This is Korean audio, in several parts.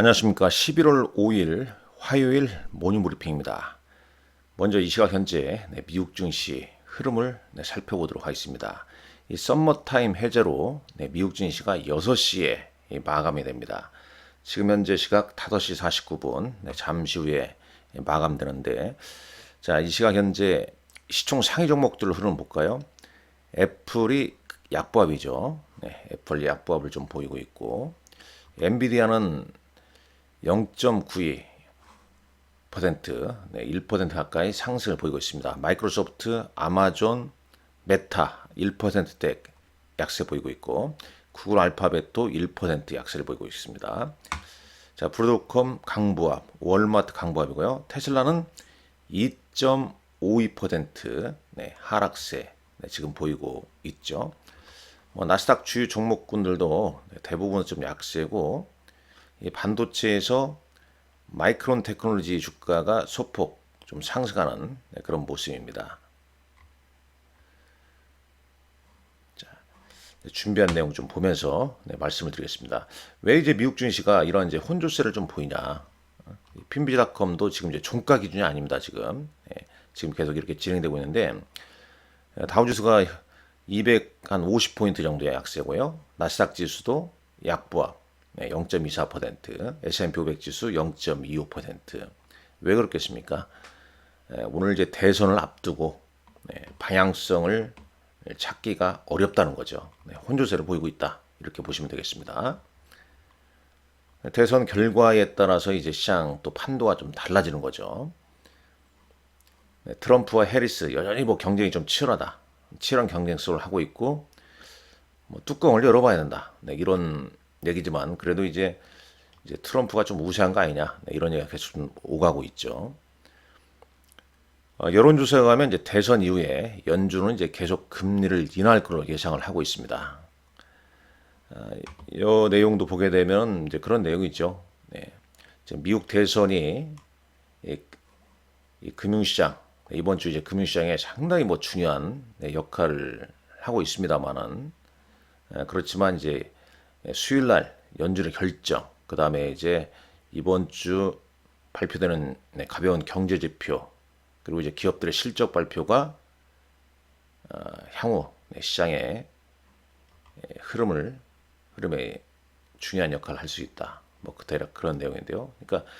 안녕하십니까. 11월 5일 화요일 모닝 브리핑입니다. 먼저 이 시각 현재 미국 증시 흐름을 살펴보도록 하겠습니다. 이 썸머타임 해제로 미국 증시가 6시에 마감이 됩니다. 지금 현재 시각 5시 49분 잠시 후에 마감되는데, 자, 이 시각 현재 시총 상위 종목들 흐름 볼까요? 애플이 약보합이죠. 애플 약보합을 좀 보이고 있고, 엔비디아는 0.92%, 1% 가까이 상승을 보이고 있습니다. 마이크로소프트, 아마존, 메타 1%대 약세 보이고 있고, 구글 알파벳도 1% 약세를 보이고 있습니다. 자, 브로드콤 강보합, 월마트 강보합이고요. 테슬라는 2.52% 하락세 지금 보이고 있죠. 나스닥 주요 종목군들도 대부분 좀 약세고, 이 반도체에서 마이크론 테크놀로지 주가가 소폭 좀 상승하는 그런 모습입니다. 자, 준비한 내용 좀 보면서 말씀을 드리겠습니다. 왜 이제 미국 증시가 이런 이제 혼조세를 좀 보이냐? 핀비닷컴도 지금 이제 종가 기준이 아닙니다. 지금 계속 이렇게 진행되고 있는데, 다우지수가 250포인트 정도의 약세고요. 나스닥 지수도 약보합 0.24%, S&P 500 지수 0.25%. 왜 그렇겠습니까? 오늘 이제 대선을 앞두고 방향성을 찾기가 어렵다는 거죠. 혼조세를 보이고 있다. 이렇게 보시면 되겠습니다. 대선 결과에 따라서 이제 시장 또 판도가 좀 달라지는 거죠. 트럼프와 해리스 여전히 뭐 경쟁이 좀 치열하다. 치열한 경쟁 속을 하고 있고, 뭐 뚜껑을 열어봐야 된다. 이런 얘기지만 그래도 이제 트럼프가 좀 우세한 거 아니냐, 이런 얘기가 계속 좀 오가고 있죠. 여론조사에 가면 이제 대선 이후에 연준은 이제 계속 금리를 인하할 걸로 예상을 하고 있습니다. 이 내용도 보게 되면 이제 그런 내용이죠. 미국 대선이 이 금융시장, 이번 주 이제 금융시장에 상당히 뭐 중요한 역할을 하고 있습니다만은, 그렇지만 이제 수요일 날 연준의 결정, 그 다음에 이제 이번 주 발표되는 가벼운 경제 지표, 그리고 이제 기업들의 실적 발표가 향후 시장의 흐름에 중요한 역할을 할 수 있다. 뭐 대략 그런 내용인데요. 그러니까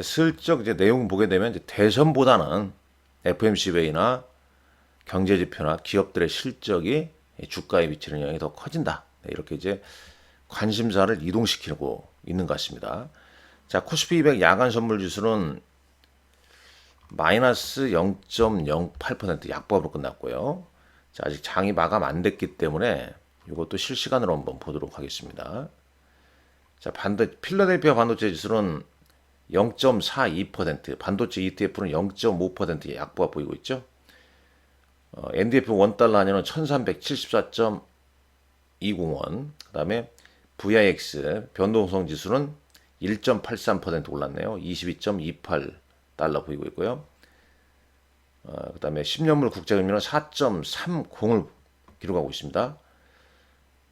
슬쩍 이제 내용 보게 되면 이제 대선보다는 FMC회의나 경제 지표나 기업들의 실적이 주가에 미치는 영향이 더 커진다. 이렇게 이제 관심사를 이동시키고 있는 것 같습니다. 자, 코스피 200 야간 선물 지수는 마이너스 0.08% 약보합으로 끝났고요. 자, 아직 장이 마감 안 됐기 때문에 이것도 실시간으로 한번 보도록 하겠습니다. 자, 필라델피아 반도체 지수는 0.42%, 반도체 ETF는 0.5%의 약보합 보이고 있죠. NDF 원달러 한연은 1374.20원, 그 다음에 VIX 변동성 지수는 1.83% 올랐네요. 22.28달러 보이고 있고요. 그 다음에 10년물 국제금리는 4.30을 기록하고 있습니다.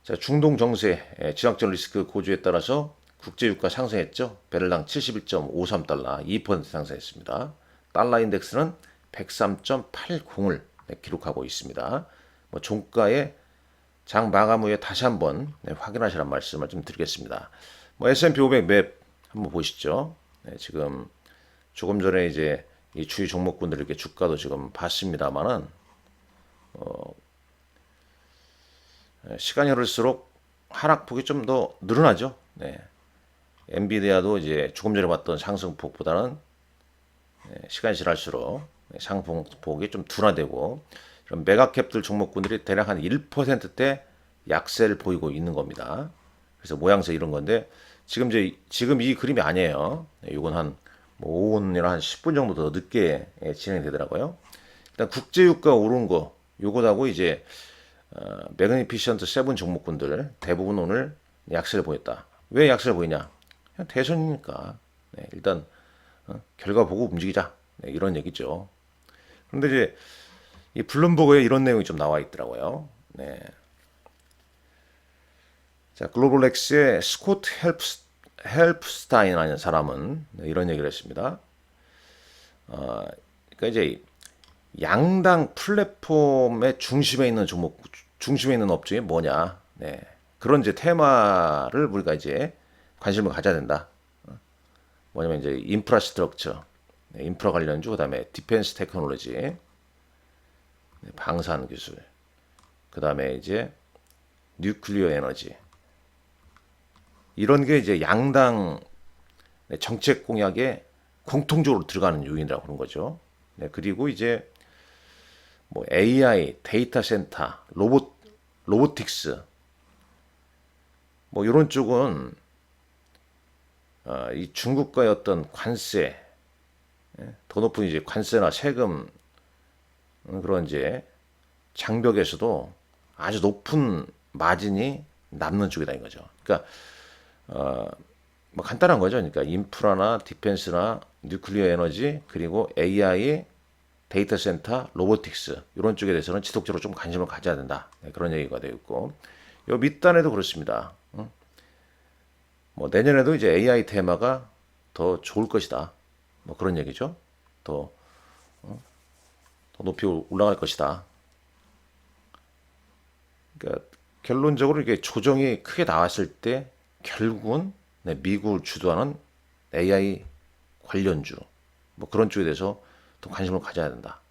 자, 중동 정세, 지정학적 리스크 고조에 따라서 국제유가 상승했죠. 배럴당 71.53달러, 2% 상승했습니다. 달러 인덱스는 103.80을 기록하고 있습니다. 뭐 종가의 장 마감 후에 다시 한번 확인하시라는 말씀을 좀 드리겠습니다. 뭐 S&P 500 맵 한번 보시죠. 지금 조금 전에 이제 이 주요 종목군들 이렇게 주가도 지금 봤습니다만은, 시간이 흐를수록 하락폭이 좀 더 늘어나죠. 엔비디아도 이제 조금 전에 봤던 상승폭보다는 시간이 지날수록 상승폭이 좀 둔화되고, 이런 메가캡들 종목군들이 대략 한 1%대 약세를 보이고 있는 겁니다. 그래서 모양새 이런 건데, 지금 이 그림이 아니에요. 이건 한 오후나 한 10분 정도 더 늦게 진행되더라고요. 일단 국제유가 오른 거, 요거하고 이제 매그니피션트 7 종목군들 대부분 오늘 약세를 보였다. 왜 약세를 보이냐? 그냥 대선이니까. 일단 결과 보고 움직이자. 이런 얘기죠. 그런데 이제 이 블룸버그에 이런 내용이 좀 나와 있더라고요. 자, 글로벌렉스의 스콧 헬프스타인이라는 사람은 이런 얘기를 했습니다. 그러니까 이제 양당 플랫폼의 중심에 있는 종목, 중심에 있는 업종이 뭐냐. 네. 그런 이제 테마를 우리가 이제 관심을 가져야 된다. 뭐냐면 이제 인프라스트럭처, 네, 인프라 관련주, 그다음에 디펜스 테크놀로지, 네, 방산 기술, 그다음에 이제 뉴클리어 에너지. 이런 게 이제 양당 정책 공약에 공통적으로 들어가는 요인이라고 그런 거죠. 네, 그리고 이제 뭐 AI, 데이터 센터, 로보틱스, 뭐 이런 쪽은 이 중국과의 어떤 관세, 더 높은 이제 관세나 세금 그런 이제 장벽에서도 아주 높은 마진이 남는 쪽이다 이거죠. 그러니까 뭐 간단한 거죠. 그러니까 인프라나 디펜스나 뉴클리어 에너지 그리고 AI, 데이터 센터, 로보틱스 이런 쪽에 대해서는 지속적으로 좀 관심을 가져야 된다. 네, 그런 얘기가 되어 있고 요 밑단에도 그렇습니다. 뭐 내년에도 이제 AI 테마가 더 좋을 것이다. 뭐 그런 얘기죠. 더, 더 높이 올라갈 것이다. 그러니까 결론적으로 이게 조정이 크게 나왔을 때 결국은 네, 미국을 주도하는 AI 관련주 뭐 그런 쪽에 대해서 더 관심을 가져야 된다.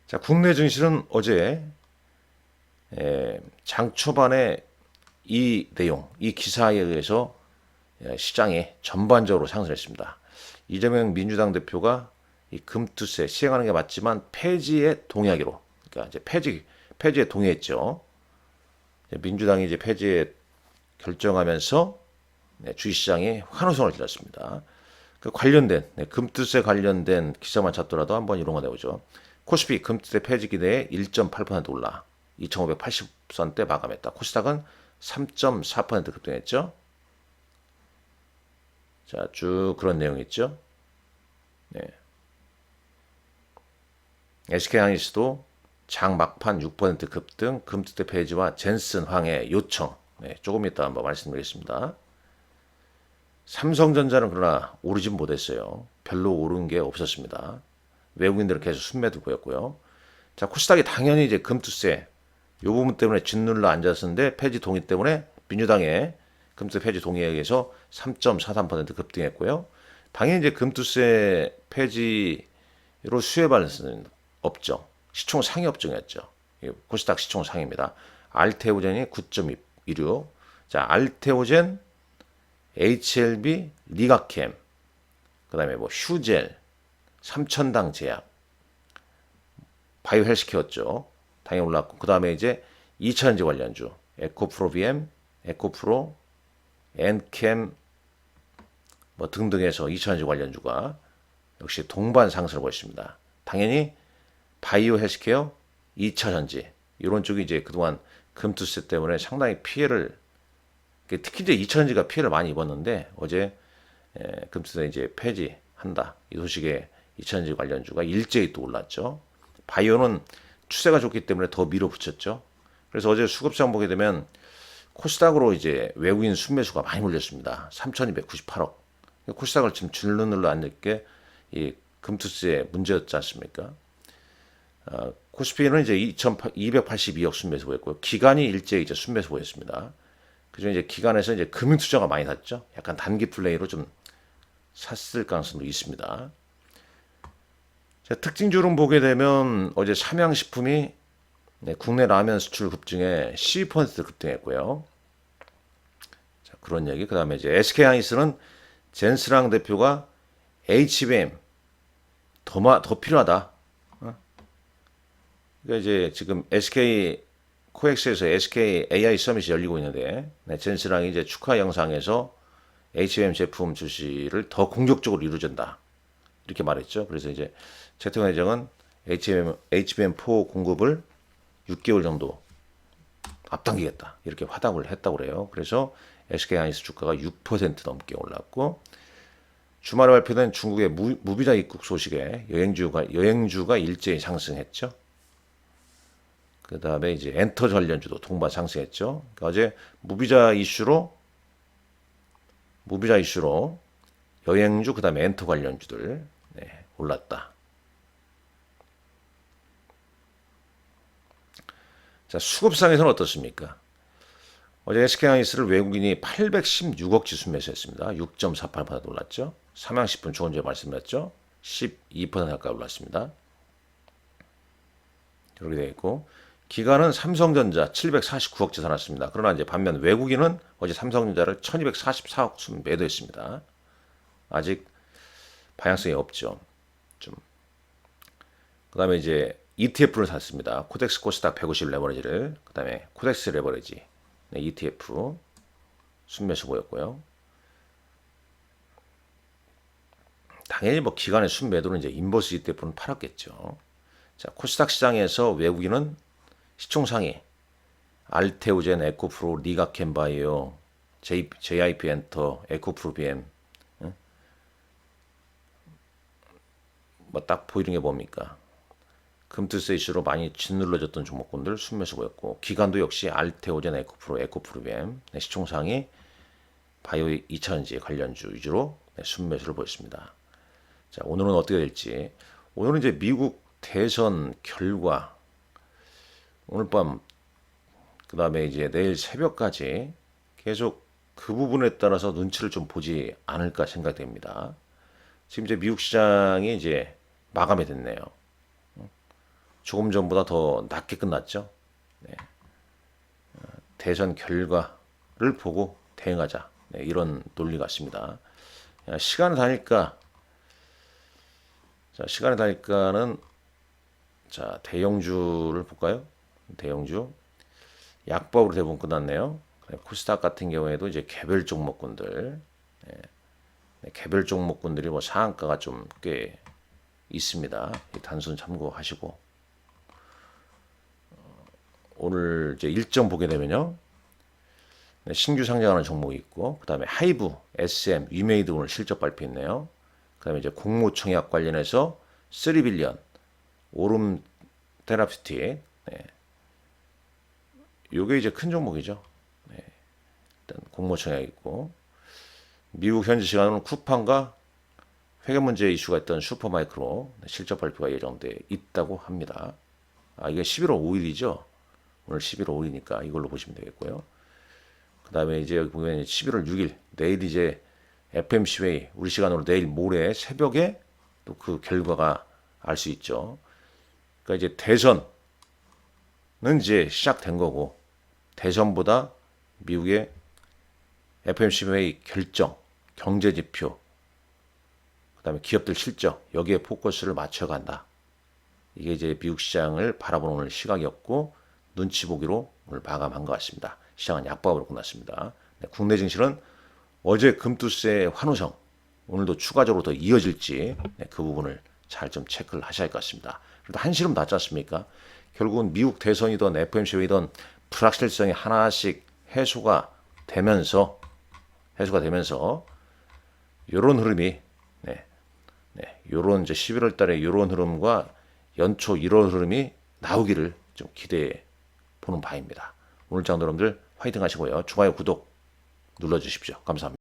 자, 국내 증시는 어제 장 초반에 이 내용, 이 기사에 의해서 시장이 전반적으로 상승했습니다. 이재명 민주당 대표가 이 금투세 시행하는 게 맞지만 폐지에 동의하기로, 그러니까 이제 폐지에 동의했죠. 민주당이 이제 폐지에 결정하면서 주식시장이 환호성을 질렀습니다. 그 관련된 금투세 관련된 기사만 찾더라도 한번 이런 거 내보죠. 코스피 금투세 폐지 기대에 1.8% 올라 2,580선대 마감했다. 코스닥은 3.4% 급등했죠. 자, 쭉 그런 내용이 있죠. 네. SK하이닉스도 장 막판 6% 급등, 금투세 폐지와 젠슨 황해 요청. 네, 조금 이따 한번 말씀드리겠습니다. 삼성전자는 그러나 오르진 못했어요. 별로 오른 게 없었습니다. 외국인들은 계속 순매도 보였고요. 자, 코스닥이 당연히 이제 금투세 이 부분 때문에 짓눌러 앉았었는데 폐지 동의 때문에 민주당의 금투세 폐지 동의에 의해서 3.43% 급등했고요. 당연히 이제 금투세 폐지로 수혜받을 수는 없죠. 시총 상위 업종이었죠. 코스닥 시총 상위입니다. 알테오젠이 9.16. 자, 알테오젠, HLB, 리가캠, 그다음에 뭐 휴젤, 삼천당 제약, 바이오 헬스케어죠. 당연히 올랐고 그다음에 이제 2차전지 관련주 에코프로비엠, 에코프로, 엔캠 뭐 등등해서 2차전지 관련주가 역시 동반 상승을 보였습니다. 당연히 바이오 헬스케어, 2차전지 이런 쪽이 이제 그동안 금투세 때문에 상당히 피해를 특히 이제 2차전지가 피해를 많이 입었는데 어제 금투세 이제 폐지한다 이 소식에 2차전지 관련주가 일제히 또 올랐죠. 바이오는 추세가 좋기 때문에 더 밀어붙였죠. 그래서 어제 수급시장 보게 되면 코스닥으로 이제 외국인 순매수가 많이 몰렸습니다. 3,298억. 코스닥을 지금 줄눈으로 앉을 게 이 금투세 문제였지 않습니까? 코스피는 이제 282억 순매수 보였고요. 기관이 일제히 이제 순매수 보였습니다. 그중 이제 기관에서 이제 금융투자가 많이 샀죠. 약간 단기 플레이로 좀 샀을 가능성도 있습니다. 자, 특징주를 보게 되면 어제 삼양식품이 국내 라면 수출 급증에 12% 급등했고요. 자, 그런 얘기. 그 다음에 이제 SK하이닉스는 젠스랑 대표가 HBM 더 필요하다. 그러니까 이제 지금 SK 코엑스에서 SK AI 서밋이 열리고 있는데 젠스랑이 이제 축하 영상에서 HBM 제품 출시를 더 공격적으로 이루어진다. 이렇게 말했죠. 그래서 이제 재택원 회장은 HBM4 공급을 6개월 정도 앞당기겠다. 이렇게 화답을 했다고 그래요. 그래서 SK하이닉스 주가가 6% 넘게 올랐고 주말에 발표된 중국의 무비자 입국 소식에 여행주가 일제히 상승했죠. 그 다음에 이제 엔터 관련주도 동반 상승했죠. 그러니까 어제 무비자 이슈로 무비자 이슈로 여행주 그다음에 엔터 관련주들 올랐다. 자, 수급상에서는 어떻습니까? 어제 SK하이닉스를 외국인이 816억 지수 매수했습니다. 6.48% 올랐죠. 삼양식품 조금 전에 말씀드렸죠. 12% 가까이 올랐습니다. 이렇게 되어 있고 기관은 삼성전자 749억째 사놨습니다. 그러나 이제 반면 외국인은 어제 삼성전자를 1244억 순 매도했습니다. 아직 방향성이 없죠. 좀. 그다음에 이제 ETF를 샀습니다. 코덱스 코스닥 150 레버리지를 그다음에 코덱스 레버리지 ETF 순매수 보였고요. 당연히 뭐 기관의 순매도는 이제 인버스 ETF는 팔았겠죠. 자, 코스닥 시장에서 외국인은 시총상위 알테오젠, 에코프로, 리가켄바이오, JIP 엔터, 에코프로 BM 뭐 딱 보이는 게 뭡니까? 금투세 이슈로 많이 짓눌러졌던 종목군들 순매수 보였고 기관도 역시 알테오젠, 에코프로, 에코프로 BM 시총상위 바이오 2차전지 관련주 위주로 순매수를 보였습니다. 자, 오늘은 어떻게 될지. 오늘은 이제 미국 대선 결과 오늘 밤 그다음에 이제 내일 새벽까지 계속 그 부분에 따라서 눈치를 좀 보지 않을까 생각됩니다. 지금 이제 미국 시장이 이제 마감이 됐네요. 조금 전보다 더 낮게 끝났죠. 네. 대선 결과를 보고 대응하자. 이런 논리 같습니다. 시간을 다니까 자, 시간이 다니까는 자, 대형주를 볼까요? 대형주 약법으로 대부분 끝났네요. 코스닥 같은 경우에도 이제 개별 종목군들 개별 종목군들이 뭐 상한가가 좀 꽤 있습니다. 단순 참고하시고 오늘 이제 일정 보게 되면요. 신규 상장하는 종목이 있고 그다음에 하이브, SM, 위메이드 오늘 실적 발표했네요. 그다음에 이제 공모청약 관련해서 3빌리언 오름 테라피틱 요게 이제 큰 종목이죠. 일단 공모청약 있고 미국 현지 시간으로는 쿠팡과 회계 문제 이슈가 있던 슈퍼마이크로 실적 발표가 예정돼 있다고 합니다. 아, 이게 11월 5일이죠. 오늘 11월 5일이니까 이걸로 보시면 되겠고요. 그 다음에 이제 여기 보면 11월 6일 내일 이제 FMC 회의 우리 시간으로 내일 모레 새벽에 또 그 결과가 알 수 있죠. 그러니까 이제 대선은 이제 시작된 거고 대선보다 미국의 FMC 회의 결정, 경제 지표, 그다음에 기업들 실적 여기에 포커스를 맞춰간다. 이게 이제 미국 시장을 바라보는 오늘 시각이었고 눈치 보기로 오늘 마감한 것 같습니다. 시장은 약박으로 끝났습니다. 국내 증시는 어제 금투세 환호성 오늘도 추가적으로 더 이어질지 그 부분을 잘 좀 체크를 하셔야 할 것 같습니다. 그래도 한시름 났지 않습니까? 결국은 미국 대선이든 FMC 회의든 불확실성이 하나씩 해소가 되면서 이런 흐름이 요런 이제 11월 달에 요런 흐름과 연초 1월 흐름이 나오기를 좀 기대해 보는 바입니다. 오늘 장도 여러분들 화이팅 하시고요. 좋아요, 구독 눌러주십시오. 감사합니다.